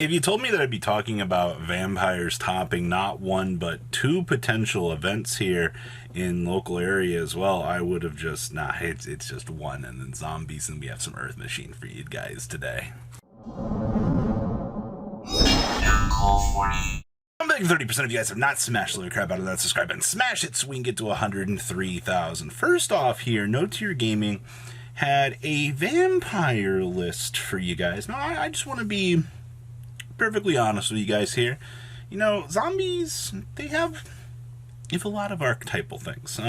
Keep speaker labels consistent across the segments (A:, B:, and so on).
A: If you told me that I'd be talking about vampires topping not one but two potential events here in local area as well, I would have just, nah, it's just one, and then zombies, and we have some Earth Machine for you guys today. I'm betting 30% of you guys have not smashed the crap out of that subscribe button. Smash it so we can get to 103,000. First off here, No Tier Gaming had a vampire list for you guys. Now, I just want to be perfectly honest with you guys here. You know, zombies, they have a lot of archetypal things.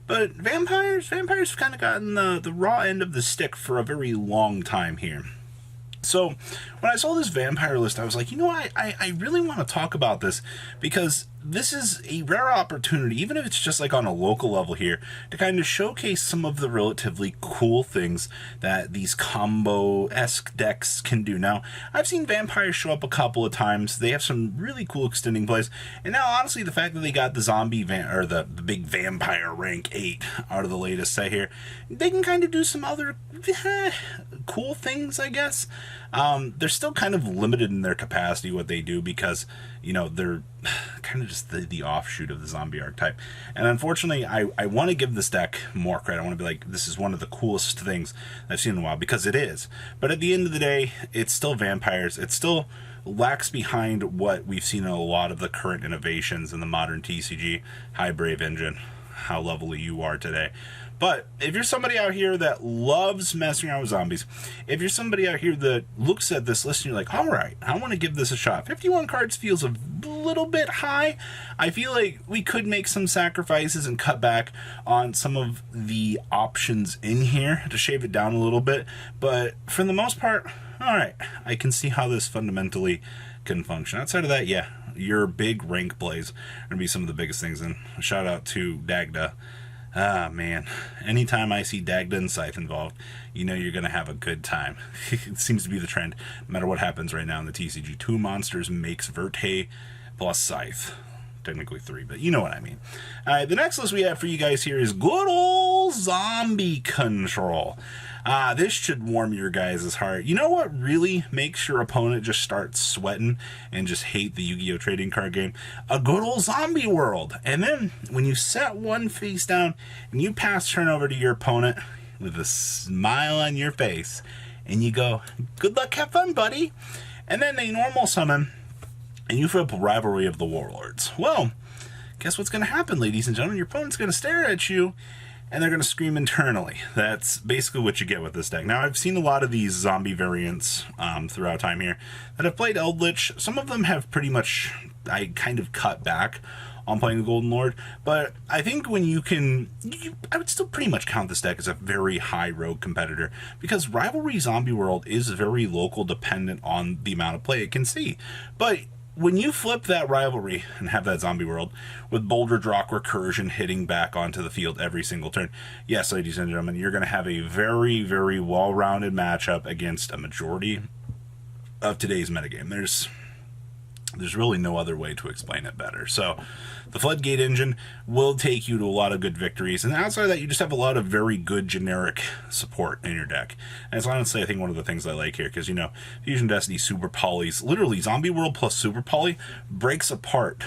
A: But vampires have kind of gotten the raw end of the stick for a very long time here. So when I saw this vampire list, I was like, you know, I really want to talk about this because this is a rare opportunity, even if it's just like on a local level here, to kind of showcase some of the relatively cool things that these combo-esque decks can do. Now, I've seen vampires show up a couple of times. They have some really cool extending plays. And now, honestly, the fact that they got the zombie or the big vampire rank 8 out of the latest set here, they can kind of do some other cool things, I guess. They're still kind of limited in their capacity, what they do, because, you know, they're kind of just the offshoot of the zombie archetype. And unfortunately, I want to give this deck more credit. I want to be like, this is one of the coolest things I've seen in a while, because it is. But at the end of the day, it's still vampires. It still lacks behind what we've seen in a lot of the current innovations in the modern TCG. Hi, Brave Engine. How lovely you are today. But if you're somebody out here that loves messing around with zombies, if you're somebody out here that looks at this list and you're like, all right, I want to give this a shot. 51 cards feels a little bit high. I feel like we could make some sacrifices and cut back on some of the options in here to shave it down a little bit. But for the most part, all right, I can see how this fundamentally can function. Outside of that, yeah, your big rank plays are going to be some of the biggest things. And a shout out to Dagda. Ah, man. Anytime I see Dagda and Scythe involved, you know you're going to have a good time. It seems to be the trend, no matter what happens right now in the TCG. 2 monsters makes Verte plus Scythe. Technically 3, but you know what I mean. Alright, the next list we have for you guys here is good old zombie control. This should warm your guys' heart. You know what really makes your opponent just start sweating and just hate the Yu-Gi-Oh! Trading card game? A good old zombie world. And then, when you set one face down and you pass turn over to your opponent with a smile on your face, and you go, good luck, have fun, buddy. And then they normal summon, and you flip Rivalry of the Warlords. Well, guess what's going to happen, ladies and gentlemen? Your opponent's going to stare at you, and they're going to scream internally. That's basically what you get with this deck. Now, I've seen a lot of these zombie variants throughout time here that have played Eldritch. Some of them have pretty much, I kind of cut back on playing the Golden Lord, but I think when I would still pretty much count this deck as a very high rogue competitor, because Rivalry Zombie World is very local dependent on the amount of play it can see. But when you flip that Rivalry and have that Zombie World with Boulder Drock Recursion hitting back onto the field every single turn, yes, ladies and gentlemen, you're going to have a very, very well-rounded matchup against a majority of today's metagame. There's really no other way to explain it better. So the Floodgate engine will take you to a lot of good victories. And outside of that, you just have a lot of very good generic support in your deck. And it's honestly, I think, one of the things I like here. Because, you know, Fusion Destiny Super Polys, literally Zombie World plus Super Poly breaks apart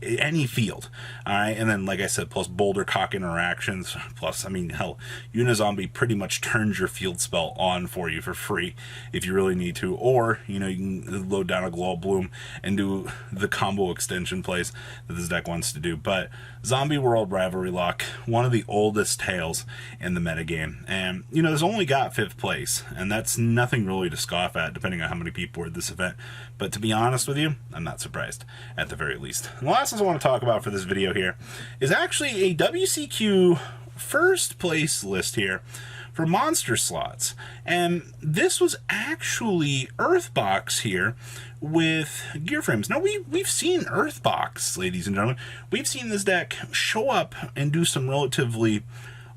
A: any field. Alright, and then, like I said, plus Boulder Cock interactions. Plus, I mean, hell, Unizombie pretty much turns your field spell on for you for free if you really need to. Or, you know, you can load down a Glow Bloom and do the combo extension plays that this deck wants to do. But Zombie World Rivalry Lock, one of the oldest tales in the metagame, and you know, this only got 5th place, and that's nothing really to scoff at depending on how many people were at this event. But to be honest with you, I'm not surprised at the very least. And the last thing I want to talk about for this video here is actually a WCQ first place list here for monster slots. And this was actually Earthbox here with gear frames. Now, we've seen Earthbox, ladies and gentlemen. We've seen this deck show up and do some relatively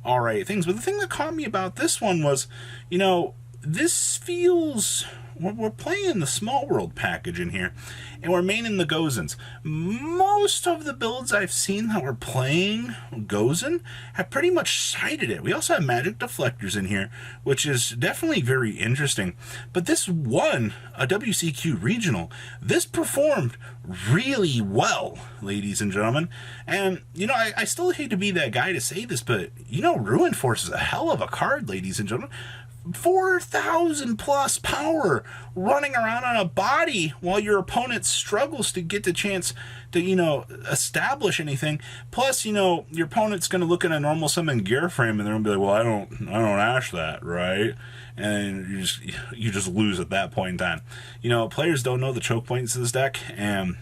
A: alright things. But the thing that caught me about this one was, you know, this feels... We're playing the Small World package in here, and we're maining the Gozens. Most of the builds I've seen that were playing Gozen have pretty much cited it. We also have magic deflectors in here, which is definitely very interesting. But this won a WCQ regional. This performed really well, ladies and gentlemen. And, you know, I still hate to be that guy to say this, but, you know, Ruin Force is a hell of a card, ladies and gentlemen. 4,000 plus power running around on a body while your opponent struggles to get the chance to, you know, establish anything. Plus, you know, your opponent's going to look at a normal summon gear frame and they're going to be like, well, I don't ash that, right? And you just lose at that point in time. You know, players don't know the choke points of this deck, and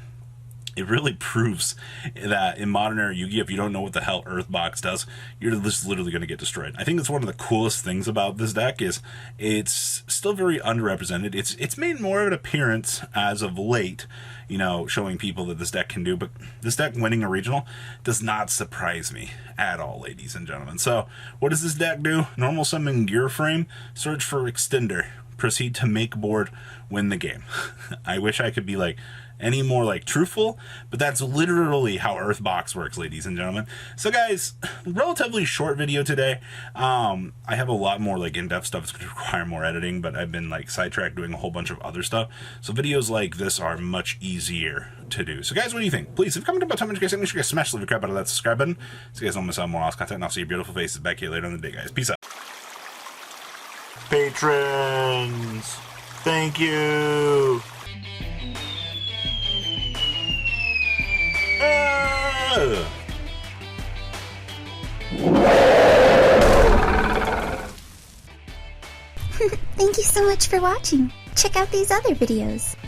A: it really proves that in modern era Yu-Gi-Oh, if you don't know what the hell Earthbox does, you're just literally going to get destroyed. I think that's one of the coolest things about this deck is it's still very underrepresented. It's made more of an appearance as of late, you know, showing people that this deck can do, but this deck winning a regional does not surprise me at all, ladies and gentlemen. So what does this deck do? Normal summon gear frame, search for extender, proceed to make board, win the game. I wish I could be like any more like truthful, but that's literally how Earthbox works, ladies and gentlemen. So guys, relatively short video today. I have a lot more like in-depth stuff. It's going to require more editing, but I've been like sidetracked doing a whole bunch of other stuff. So videos like this are much easier to do. So guys, what do you think? Please, if you comment about time, make sure you guys smash the crap out of that subscribe button so you guys don't miss out on more awesome content, and I'll see your beautiful faces back here later in the day, guys. Peace out. Patrons, thank you.
B: Thank you so much for watching. Check out these other videos.